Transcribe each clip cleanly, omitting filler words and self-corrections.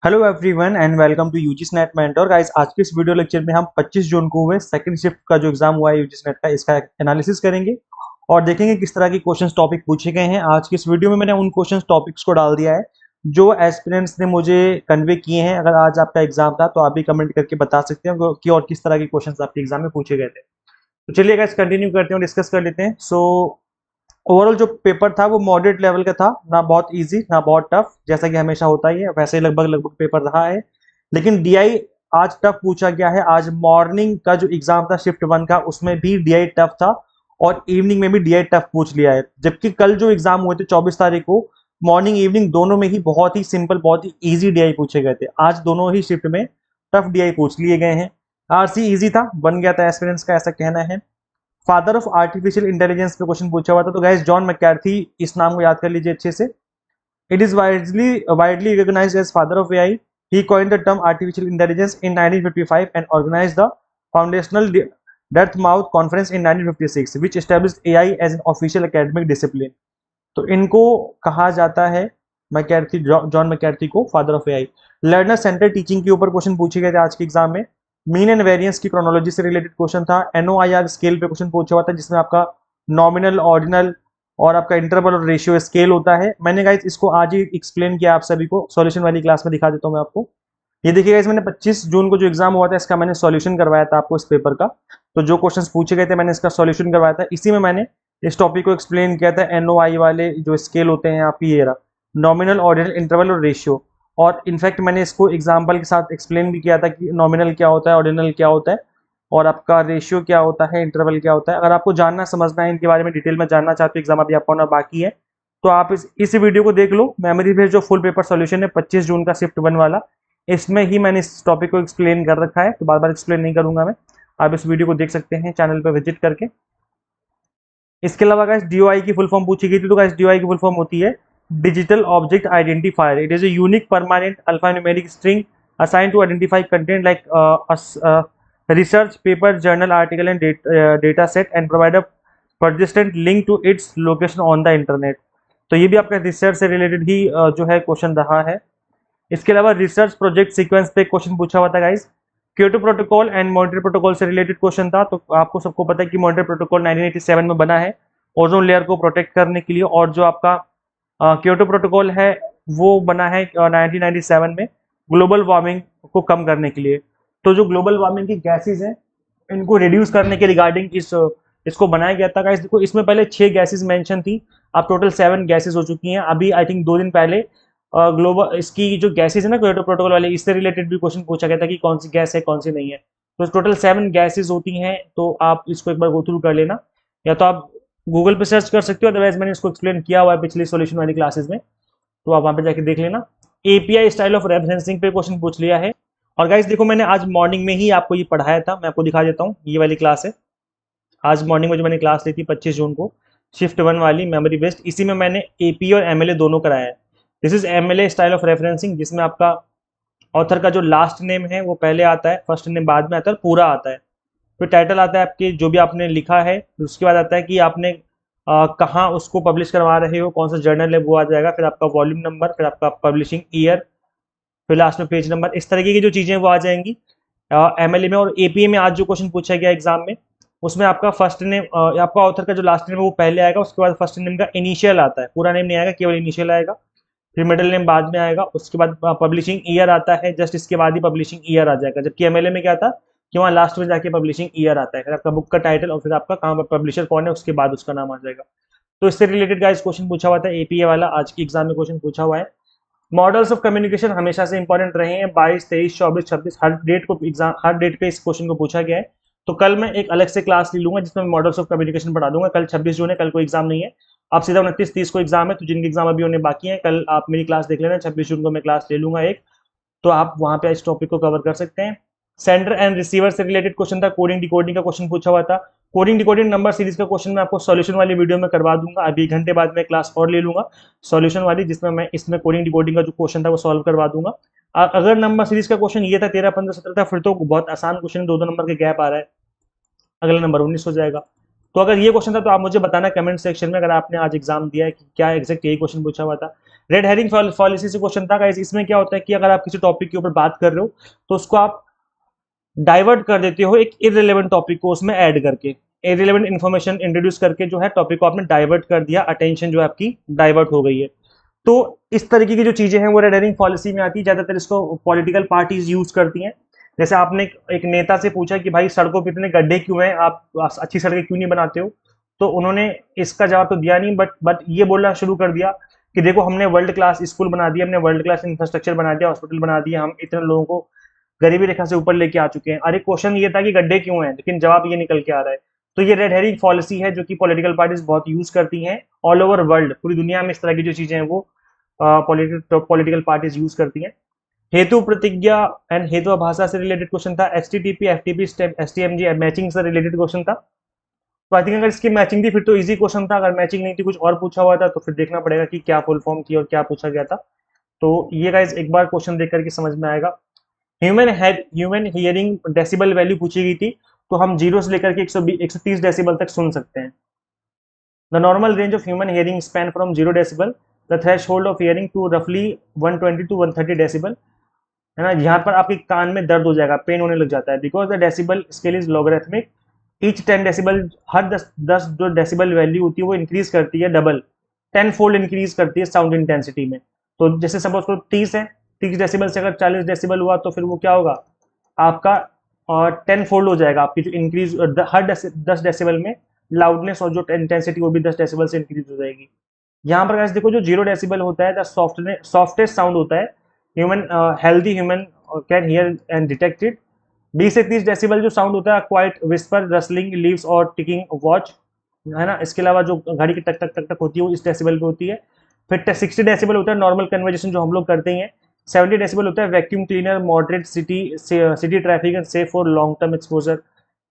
Hello everyone and welcome to UGC NET mentor guys. आज के इस वीडियो लेक्चर में हम 25 जून को हुए सेकंड शिफ्ट का जो एग्जाम हुआ है यूजी स्नेट का, इसका एनालिसिस करेंगे और देखेंगे किस तरह के क्वेश्चंस टॉपिक पूछे गए हैं। आज की इस वीडियो में मैंने उन क्वेश्चंस टॉपिक्स को डाल दिया है जो एस्पिरेंट्स ने मुझे कन्वे किए हैं। अगर आज आपका एग्जाम था तो आप भी कमेंट करके बता सकते हैं कि और किस तरह के क्वेश्चंस आपके एग्जाम में पूछे गए थे। तो चलिए गाइस कंटिन्यू करते हैं और डिस्कस कर लेते हैं। ओवरऑल जो पेपर था वो मॉडरेट लेवल का था, ना बहुत इजी ना बहुत टफ, जैसा कि हमेशा होता ही है वैसे ही लगभग लगभग पेपर रहा है। लेकिन डीआई आज टफ पूछा गया है। आज मॉर्निंग का जो एग्जाम था शिफ्ट वन का, उसमें भी डीआई टफ था और इवनिंग में भी डीआई टफ पूछ लिया है। जबकि कल जो एग्जाम हुए थे 24 तारीख को, मॉर्निंग इवनिंग दोनों में ही बहुत ही सिंपल बहुत ही इजी डीआई पूछे गए थे। आज दोनों ही शिफ्ट में टफ डीआई पूछ लिए गए हैं। आरसी इजी था, बन गया था एस्पिरेंट्स का, ऐसा कहना है। फादर ऑफ आर्टिफिशियल इंटेलिजेंस पे क्वेश्चन पूछा हुआ था, तो गाइस जॉन मैककार्थी, इस नाम को याद कर लीजिए अच्छे से। It is widely recognised as father of AI. He coined the term artificial intelligence in 1955 and organised the foundational Dartmouth conference in 1956 which established AI as an official academic discipline. तो इनको कहा जाता है मैककार्थी, जॉन मैककार्थी को father of AI. Learner centre teaching के ऊपर question पूछे गए थे आज के एग्जाम में। मीन एंड वेरिएंस की क्रोनोलॉजी से रिलेटेड क्वेश्चन था। एनओआईआर स्केल पे क्वेश्चन पूछा हुआ था, जिसमें आपका नॉमिनल, ऑर्डिनल और आपका इंटरवल और रेशियो स्केल होता है। मैंने गाइस इसको आज ही एक्सप्लेन किया आप सभी को, सॉल्यूशन वाली क्लास में दिखा देता हूँ मैं आपको। ये देखिए गाइस, मैंने 25 जून को जो एग्जाम हुआ था इसका मैंने सॉल्यूशन करवाया था आपको इस पेपर का। तो जो क्वेश्चंस पूछे गए थे मैंने इसका सॉल्यूशन करवाया था। इसी में मैंने इस टॉपिक को एक्सप्लेन किया था। एनओआई वाले जो स्केल होते हैं आपकी, ये रहा नॉमिनल, ऑर्डिनल, इंटरवल और रेशियो। और इनफैक्ट मैंने इसको एग्जाम्पल के साथ एक्सप्लेन भी किया था कि नॉमिनल क्या होता है, ऑर्डिनल क्या होता है और आपका रेशियो क्या होता है, इंटरवल क्या होता है। अगर आपको जानना समझना है इनके बारे में, डिटेल में जानना चाहते हो, एग्जाम अभी आपका होना बाकी है, तो आप इस वीडियो को देख लो। मेमोरी बेस्ड जो फुल पेपर सॉल्यूशन है 25 जून का शिफ्ट वन वाला, इसमें ही मैंने इस टॉपिक को एक्सप्लेन कर रखा है, तो बार बार एक्सप्लेन नहीं करूंगा मैं। आप इस वीडियो को देख सकते हैं चैनल पर विजिट करके। इसके अलावा गाइस डीओआई की फुल फॉर्म पूछी गई थी, तो गाइस डीओआई की फुल फॉर्म होती है digital object identifier. It is a unique permanent alphanumeric string assigned to identify content like research paper, journal article and data set and provide a persistent link to its location on the internet। तो ये भी आपका research से related ही जो है question रहा है। इसके अलावा रिसर्च प्रोजेक्ट सीक्वेंस पे क्वेश्चन पूछा हुआ था guys. Kyoto protocol and Montreal protocol से रिलेटेड क्वेश्चन था। तो आपको सबको पता है कि मॉन्ट्रियल प्रोटोकॉल 1987 में बना है ओजोन लेयर को प्रोटेक्ट करने के लिए, और जो आपका क्योटो प्रोटोकॉल है वो बना है 1997 में ग्लोबल वार्मिंग को कम करने के लिए। तो जो ग्लोबल वार्मिंग की गैसेज हैं इनको रिड्यूस करने के रिगार्डिंग इसको बनाया गया था गाइस। देखो इसमें पहले 6 गैसेज मेंशन थी, अब टोटल 7 गैसेज हो चुकी हैं। अभी आई थिंक 2 दिन पहले ग्लोबल इसकी जो गैसेज है ना क्योटो प्रोटोकॉल वाले, इससे रिलेटेड भी क्वेश्चन पूछा गया था कि कौन सी गैस है कौन सी नहीं है। तो टोटल 7 गैसेज होती हैं, तो आप इसको एक बार गो थ्रू कर लेना, या तो आप गूगल पे सर्च कर सकते हो, अदरवाइज मैंने इसको एक्सप्लेन किया हुआ है पिछली सॉल्यूशन वाली क्लासेस में, तो आप वहां पे जाके देख लेना। एपीआई स्टाइल ऑफ रेफरेंसिंग पे क्वेश्चन पूछ लिया है। और गाइस देखो मैंने आज मॉर्निंग में ही आपको ये पढ़ाया था, मैं आपको दिखा देता हूँ। ये वाली क्लास है आज मॉर्निंग में जो मैंने क्लास ली थी 25 जून को, शिफ्ट वन वाली मेमोरी बेस्ड। इसी में मैंने एपी और एमएलए दोनों कराया है। This is MLA style of referencing, जिसमें आपका ऑथर का जो लास्ट नेम है वो पहले आता है, फर्स्ट नेम बाद में आता है, पूरा आता है। फिर टाइटल आता है आपके जो भी आपने लिखा है, उसके बाद आता है कि आपने कहाँ उसको पब्लिश करवा रहे हो, कौन सा जर्नल है वो आ जाएगा, फिर आपका वॉल्यूम नंबर, फिर आपका पब्लिशिंग ईयर, फिर लास्ट में पेज नंबर, इस तरीके की जो चीज़ें वो आ जाएंगी एमएलए में। और एपीए में आज जो क्वेश्चन पूछा गया एग्जाम में, उसमें आपका फर्स्ट नेम, आपका ऑथर का जो लास्ट नेम है वो पहले आएगा, उसके बाद फर्स्ट नेम का इनिशियल आता है, पूरा नेम नहीं आएगा, केवल इनिशियल आएगा। फिर मिडिल नेम बाद में आएगा, उसके बाद पब्लिशिंग ईयर आता है, जस्ट इसके बाद ही पब्लिशिंग ईयर आ जाएगा। जबकि एमएलए में क्या था कि वहाँ लास्ट में जाके पब्लिशिंग ईयर आता है, फिर आपका बुक का टाइटल और फिर आपका कहाँ पर पब्लिशर कौन है उसके बाद उसका नाम आ जाएगा। तो इससे रिलेटेड गाइस क्वेश्चन पूछा हुआ था एपीए वाला, आज की एग्जाम में क्वेश्चन पूछा हुआ है। मॉडल्स ऑफ कम्युनिकेशन हमेशा से इंपॉर्टेंट रहे हैं, 22, 23, 24, 26 हर डेट को एग्जाम, हर डेट पे इस क्वेश्चन को पूछा गया है। तो कल मैं एक अलग से क्लास ले लूंगा जिसमें मॉडल्स ऑफ कम्युनिकेशन पढ़ा दूंगा। कल 26 जून है, कल कोई एग्जाम नहीं है, आप सीधा 29, 30 को एग्जाम है, तो जिनके एग्जाम अभी होने बाकी है कल आप मेरी क्लास देख लेना। 26 जून को मैं क्लास ले लूंगा एक, तो आप वहां पे इस टॉपिक को कवर कर सकते हैं। सेंडर एंड रिसीवर से रिलेटेड क्वेश्चन था, कोडिंग डिकोडिंग का क्वेश्चन पूछा हुआ था। कोडिंग डिकोडिंग नंबर सीरीज का क्वेश्चन मैं आपको सॉल्यूशन वाली वीडियो में करवा दूंगा। अभी 1 घंटे बाद में क्लास और ले लूंगा सॉल्यूशन वाली, जिसमें मैं इसमें कोडिंग डिकोडिंग का जो क्वेश्चन था वो सॉल्व करवा दूंगा। अगर नंबर सीरीज का क्वेश्चन ये था 13, 15, 17 था, फिर तो बहुत आसान क्वेश्चन, 2-2 नंबर के गैप आ रहा है, अगला नंबर 19 हो जाएगा। तो अगर ये क्वेश्चन था तो आप मुझे बताना कमेंट सेक्शन में, अगर आपने आज एग्जाम दिया है कि क्या एग्जैक्ट यही क्वेश्चन पूछा हुआ था। रेड हेरिंग पॉलिसी से क्वेश्चन था गाइस। इसमें क्या होता है कि अगर आप किसी टॉपिक के ऊपर बात कर रहे हो तो उसको आप डाइवर्ट कर देते हो एक इररिलेवेंट टॉपिक को उसमें ऐड करके, इररिलेवेंट इन्फॉर्मेशन इंट्रोड्यूस करके जो है टॉपिक को आपने डाइवर्ट कर दिया, अटेंशन जो है आपकी डाइवर्ट हो गई है। तो इस तरीके की जो चीजें हैं वो रेड हेरिंग पॉलिसी में आती है। ज्यादातर इसको पॉलिटिकल पार्टीज यूज करती हैं। जैसे आपने एक नेता से पूछा कि भाई सड़कों पे इतने गड्ढे क्यों हैं, आप अच्छी सड़कें क्यों नहीं बनाते हो, तो उन्होंने इसका जवाब तो दिया नहीं, बट ये बोलना शुरू कर दिया कि देखो हमने वर्ल्ड क्लास स्कूल बना दिया, हमने वर्ल्ड क्लास इंफ्रास्ट्रक्चर बना दिया, हॉस्पिटल बना दिया, हम इतने लोगों को गरीबी रेखा से ऊपर लेके आ चुके हैं। अरे क्वेश्चन ये था कि गड्ढे क्यों हैं, लेकिन जवाब ये निकल के आ रहा है। तो ये रेड हेरिंग पॉलिसी है जो कि पॉलिटिकल पार्टीज बहुत यूज करती हैं ऑल ओवर वर्ल्ड, पूरी दुनिया में इस तरह की जो चीजें हैं वो पॉलिटिकल पार्टीज यूज करती हैं। हेतु प्रतिज्ञा एंड हेतु भाषा से रिलेटेड क्वेश्चन था। एचटीटीपी, एफटीपी, एसटीएमजी मैचिंग से रिलेटेड क्वेश्चन था। तो आई थिंक अगर इसकी मैचिंग थी फिर तो इजी क्वेश्चन था, अगर मैचिंग नहीं थी कुछ और पूछा हुआ था तो फिर देखना पड़ेगा कि क्या फुल फॉर्म थी और क्या पूछा गया था। तो ये गाइज एक बार क्वेश्चन देख करके समझ में आएगा। ह्यूमन हियरिंग डेसिबल वैल्यू पूछी गई थी, तो हम 0 से लेकर के 130 डेसिबल तक सुन सकते हैं। The normal range of human hearing span from 0 decibel the threshold of hearing to रफली 120 टू 130 डेसिबल, है ना। यहाँ पर आपके कान में दर्द हो जाएगा, पेन होने लग जाता है, because the decibel scale is logarithmic. Each 10 decibel, हर 10 जो डेसिबल वैल्यू होती है वो इंक्रीज करती है, डबल 10 फोल्ड इंक्रीज करती है साउंड इंटेंसिटी में। तो जैसे सपोज करो 30 है, 30 डेसिबल से अगर 40 डेसिबल हुआ तो फिर वो क्या होगा आपका, और 10 फोल्ड हो जाएगा आपकी जो इंक्रीज, हर 10 डेसिबल में लाउडनेस और जो इंटेंसिटी वो भी 10 डेसिबल से इंक्रीज हो जाएगी। यहाँ पर गाइस देखो जो 0 डेसिबल होता है द सॉफ्टेस्ट साउंड होता है, human healthy human can hear and detect it. 20 से 30 डेसिबल जो साउंड होता है क्वाइट विस्पर, रसलिंग लीव्स और टिकिंग वॉच, है ना। इसके अलावा जो घड़ी की टक टक टक टक होती है वो इस डेसिबल पे होती है। फिर 60 डेसिबल होता है नॉर्मल कन्वर्जेशन जो हम लोग करते हैं। 70 डेसिबल होता है vacuum cleaner, moderate city traffic and safe for long term exposure.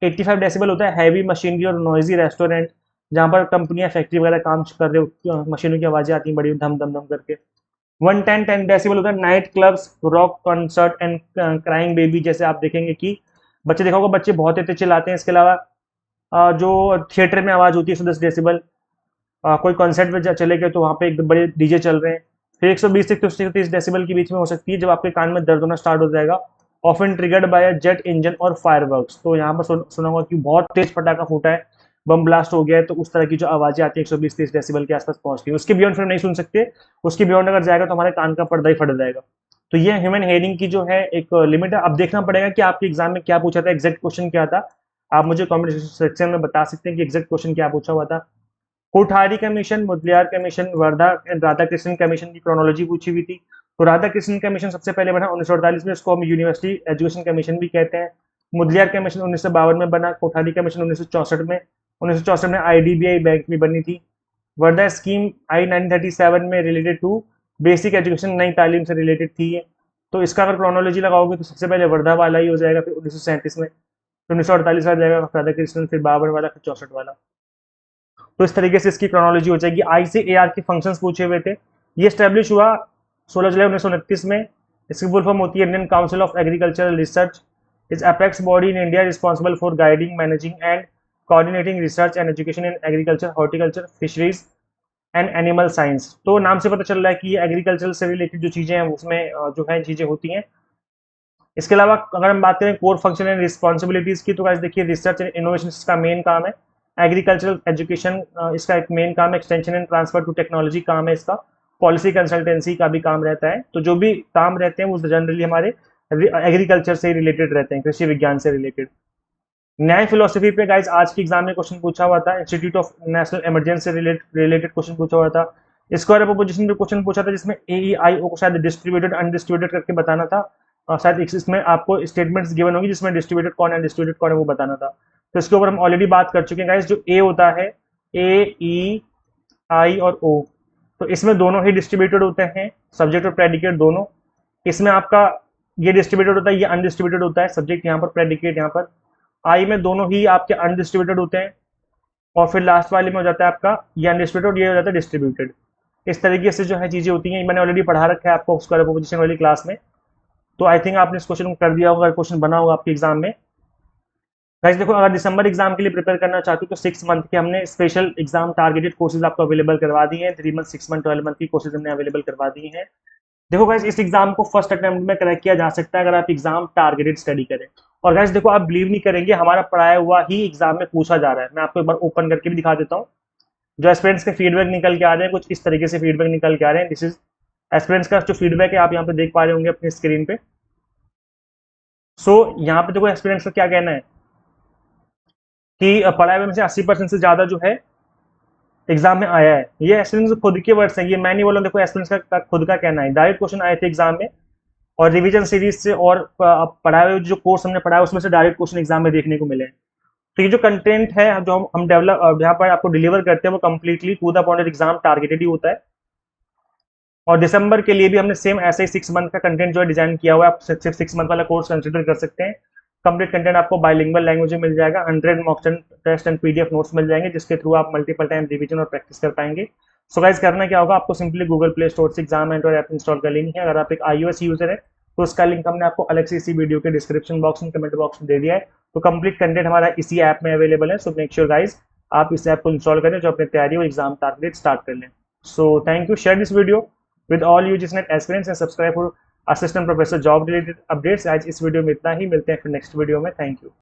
85 decibel होता है हैवी मशीनरी और नॉइजी रेस्टोरेंट, जहाँ पर कंपनियां फैक्ट्री वगैरह काम कर रहे हो, मशीनों की आवाजें आती हैं बड़ी धम धम धम करके। 110 डेसिबल होता है night clubs, rock concert and crying baby, जैसे आप देखेंगे कि बच्चे देखा होगा बच्चे बहुत तेज चिल्लाते हैं। इसके अलावा जो थिएटर में आवाज होती है 110 डेसिबल, कोई कॉन्सर्ट में चले गए तो वहाँ पे एक बड़े डीजे चल रहे हैं। फिर 120 से 130 डेसिबल के बीच में हो सकती है जब आपके कान में दर्द होना स्टार्ट हो जाएगा, often triggered by jet engine और फायरवर्क्स। तो यहाँ पर सुना होगा कि बहुत तेज पटाखा फूटा है, बम ब्लास्ट हो गया है, तो उस तरह की जो आवाजें आती है 120-30 डेसिबल के आसपास पहुंचती है। उसके बियॉन्ड फिर नहीं सुन सकते, उसके बियॉन्ड अगर जाएगा तो हमारे कान का पर्दा ही फट जाएगा। तो ये ह्यूमन हेयरिंग की जो है एक लिमिट है। अब देखना पड़ेगा कि आपके एग्जाम में क्या पूछा था, एग्जैक्ट क्वेश्चन क्या था। आप मुझे कमेंट सेक्शन में बता सकते हैं कि एग्जैक्ट क्वेश्चन क्या पूछा हुआ था। Kothari commission, Mudaliar commission, Wardha and Radha Krishnan commission की क्रोनोलॉजी पूछी हुई थी। तो राधा कृष्णन कमीशन सबसे पहले बना 1948 में, इसको हम यूनिवर्सिटी एजुकेशन कमीशन भी कहते हैं। मुदलियार कमीशन 1952 में बना, कोठारी कमीशन 1964 में। 1964 में आईडीबीआई बैंक भी बनी थी। वर्धा स्कीम आई 1937 में रिलेटेड टू बेसिक एजुकेशन, नई तालीम से रिलेटेड थी ये। तो इसका अगर क्रोनोलॉजी लगाओगे तो सबसे पहले वर्धा वाला ही हो जाएगा, फिर 1937 में, फिर 1948 आ जाएगा राधा कृष्णन, फिर 52 वाला, फिर 64 वाला। तो इस तरीके से इसकी क्रोनोलॉजी हो जाएगी। आई से ए आर के फंक्शंस पूछे हुए थे। ये स्टैब्लिश हुआ 16 जुलाई 1929 में। इसकी फुल फॉर्म होती है Indian council of agricultural research. Is apex body in India responsible for guiding, managing and coordinating research and education in agriculture, horticulture, fisheries and animal science. तो नाम से पता चल रहा है कि ये एग्रीकल्चर से रिलेटेड जो चीज़ें हैं उसमें जो है चीज़ें होती हैं। इसके अलावा अगर हम बात करें कोर फंक्शन एंड रिस्पॉन्सिबिलिटीज की, तो गाइस देखिए रिसर्च एंड इनोवेशन इसका मेन काम है। एग्रीकल्चरल एजुकेशन इसका एक मेन काम है। Extension and transfer to technology काम है इसका। पॉलिसी कंसल्टेंसी का भी काम रहता है। तो जो भी काम रहते हैं वो जनरली हमारे एग्रीकल्चर से रिलेटेड रहते हैं, कृषि विज्ञान से रिलेटेड। न्याय फिलोसफी पे गाइस आज के एग्जाम में क्वेश्चन पूछा हुआ था। इंस्टीट्यूट ऑफ नेशनल इमरजेंसी से रिलेटेड क्वेश्चन पूछा हुआ था। स्क्वायर ऑफ अपोजिशन पे क्वेश्चन पूछा था जिसमें AEIO को शायद डिस्ट्रीब्यूटेड अनडिस्ट्रीब्यूटेड करके बताना था, और शायद इसमें आपको स्टेटमेंट्स गिवन होगी जिसमें डिस्ट्रीब्यूटेड कौन है अनडिस्ट्रीब्यूटेड कौन है वो बताना था। तो इसके ऊपर हम ऑलरेडी बात कर चुके हैं गाइस। जो ए होता है, AEI और O, तो इसमें दोनों ही डिस्ट्रीब्यूटेड होते हैं, सब्जेक्ट और प्रेडिकेट दोनों। इसमें आपका ये डिस्ट्रीब्यूटेड होता है, ये अनडिस्ट्रीब्यूटेड होता है, सब्जेक्ट यहाँ पर, प्रेडिकेट यहाँ पर। आई में दोनों ही आपके अनडिस्ट्रीब्यूटेड होते हैं, और फिर लास्ट वाले में हो जाता है आपका ये अनडिस्ट्रीब्यूटेड और ये हो जाता है डिस्ट्रीब्यूटेड। इस तरीके से जो है चीज़ें होती हैं, मैंने ऑलरेडी पढ़ा रखा है आपको स्क्वायर ऑफ अपोजिशन वाली क्लास में। तो आई थिंक आपने इस क्वेश्चन को कर दिया होगा, क्वेश्चन बना होगा आपके एग्जाम में। गाइस देखो, अगर दिसंबर एग्जाम के लिए प्रिपेयर करना चाहते हो तो 6 मंथ के हमने स्पेशल एग्जाम टारगेटेड कोर्सेज आपको अवेलेबल करवा दिए हैं। 3 मंथ, 6 मंथ, 12 मंथ की कोर्सेज हमने अवेलेबल करवा दिए हैं। देखो गाइस, इस एग्जाम को फर्स्ट अटेम्प्ट में क्रैक किया जा सकता है अगर आप एग्जाम टारगेटेड स्टडी करें। और गाइस देखो, आप बिलीव नहीं करेंगे, हमारा पढ़ाया हुआ ही एग्जाम में पूछा जा रहा है। मैं आपको एक बार ओपन करके भी दिखा देता हूँ। जो एस्पिरेंट्स के फीडबैक निकल के आ रहे हैं, कुछ इस तरीके से फीडबैक निकल के आ रहे हैं। दिस इज एस्पिरेंट्स का जो फीडबैक है, आप यहाँ पे देख पा रहे होंगे अपनी स्क्रीन पे। सो यहाँ पे देखो एस्पिरेंट्स का क्या कहना है कि पढ़ाए हुए में से 80% से ज्यादा जो है एग्जाम में आया है। ये एस्पिरेंट्स खुद के वर्ड्स हैं, ये मैं नहीं बोला। देखो एस्पिरेंट्स का खुद का कहना है। डायरेक्ट क्वेश्चन आए थे एग्जाम में, और रिवीजन सीरीज से और पढ़ाए हुए जो कोर्स हमने पढ़ा है उसमें से डायरेक्ट क्वेश्चन एग्जाम में देखने को मिले हैं। तो ये जो कंटेंट है जो हम डेवलप यहाँ पर आपको डिलीवर करते हैं, वो completely to the point exam targeted ही होता है। और दिसंबर के लिए भी हमने सेम ऐसे ही 6 मंथ का कंटेंट जो है डिजाइन किया हुआ है। आप सिर्फ 6 मंथ वाला कोर्स कंसिडर कर सकते हैं। कंप्लीट कंटेंट आपको बाइलिंगुअल लैंग्वेज में मिल जाएगा। 100 mock test and PDF notes मिल जाएंगे, जिसके थ्रू आप मल्टीपल टाइम रिवीजन और प्रैक्टिस कर पाएंगे। सो गाइस, करना क्या होगा, आपको सिंपली गूगल प्ले स्टोर से एग्जाम एंटर ऐप इंस्टॉल कर लेनी है। अगर आप एक iOS यूजर है तो उसका लिंक हमने आपको अलग से इसी वीडियो के डिस्क्रिप्शन बॉक्स में, कमेंट बॉक्स में दे दिया है। तो कंप्लीट कंटेंट हमारा इसी ऐप में अवेलेबल है। सो मेक श्योर गाइस, आप इस ऐप को इंस्टॉल करें, जो अपनी तैयारी और एग्जाम टारगेट स्टार्ट कर लें। So thank you, share this video with all UGSNet aspirants and subscribe for assistant professor job related updates। आज इस वीडियो में इतना ही, मिलते हैं फिर नेक्स्ट वीडियो में। Thank you.